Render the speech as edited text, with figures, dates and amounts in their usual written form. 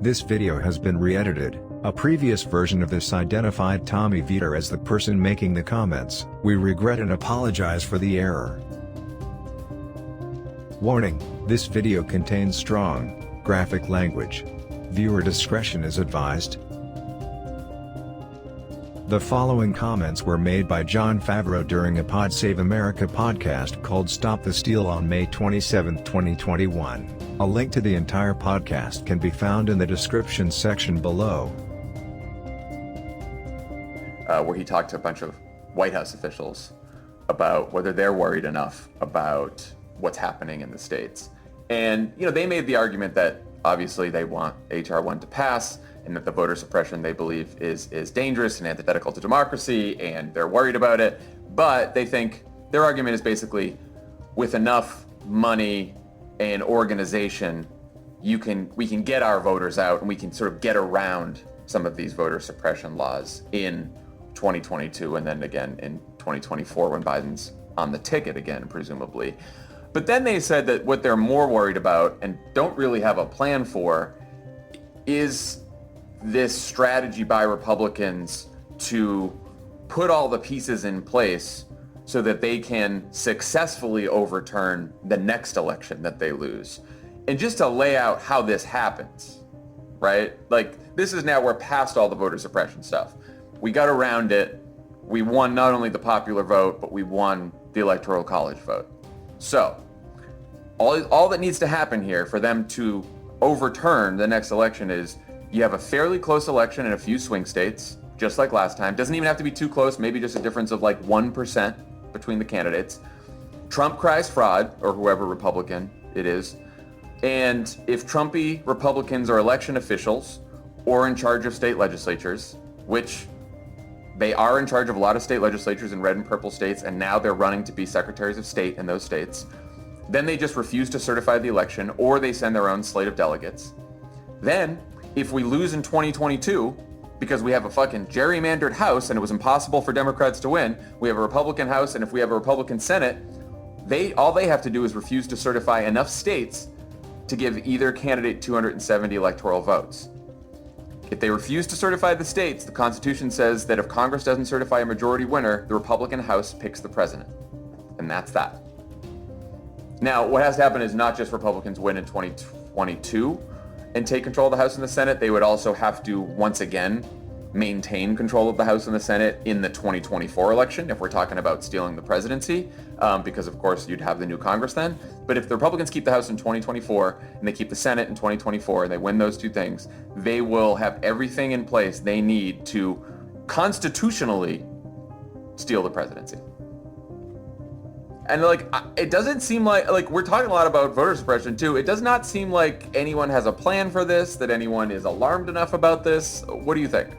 This video has been re-edited. A previous version of this identified Tommy Vietor as the person making the comments. We regret and apologize for the error. Warning: this video contains strong, graphic language. Viewer discretion is advised. The following comments were made by Jon Favereau during a Pod Save America podcast called Stop the Steal on May 27, 2021. A link to the entire podcast can be found in the description section below. Where he talked to a bunch of White House officials about whether they're worried enough about what's happening in the states. And, they made the argument that obviously they want H.R. 1 to pass, and that the voter suppression they believe is dangerous and antithetical to democracy, and they're worried about it. But they think their argument is basically, with enough money and organization, we can get our voters out, and we can sort of get around some of these voter suppression laws in 2022 and then again in 2024 when Biden's on the ticket again, presumably. But then they said that what they're more worried about and don't really have a plan for is this strategy by Republicans to put all the pieces in place so that they can successfully overturn the next election that they lose. And just to lay out how this happens, right? Like, this is now, we're past all the voter suppression stuff. We got around it. We won not only the popular vote, but we won the electoral college vote. So all that needs to happen here for them to overturn the next election is you have a fairly close election in a few swing states, just like last time. Doesn't even have to be too close, maybe just a difference of like 1% between the candidates. Trump cries fraud, or whoever Republican it is. And if Trumpy Republicans are election officials or in charge of state legislatures, which they are in charge of a lot of state legislatures in red and purple states, and now they're running to be secretaries of state in those states, then they just refuse to certify the election, or they send their own slate of delegates. Then, if we lose in 2022, because we have a fucking gerrymandered House and it was impossible for Democrats to win, we have a Republican House, and if we have a Republican Senate, all they have to do is refuse to certify enough states to give either candidate 270 electoral votes. If they refuse to certify the states, the Constitution says that if Congress doesn't certify a majority winner, the Republican House picks the president. And that's that. Now, what has to happen is not just Republicans win in 2022 and take control of the House and the Senate, they would also have to, once again, maintain control of the House and the Senate in the 2024 election, if we're talking about stealing the presidency, because of course you'd have the new Congress then. But if the Republicans keep the House in 2024 and they keep the Senate in 2024 and they win those two things, they will have everything in place they need to constitutionally steal the presidency. And it doesn't seem like we're talking a lot about voter suppression too. It does not seem like anyone has a plan for this, that anyone is alarmed enough about this. What do you think?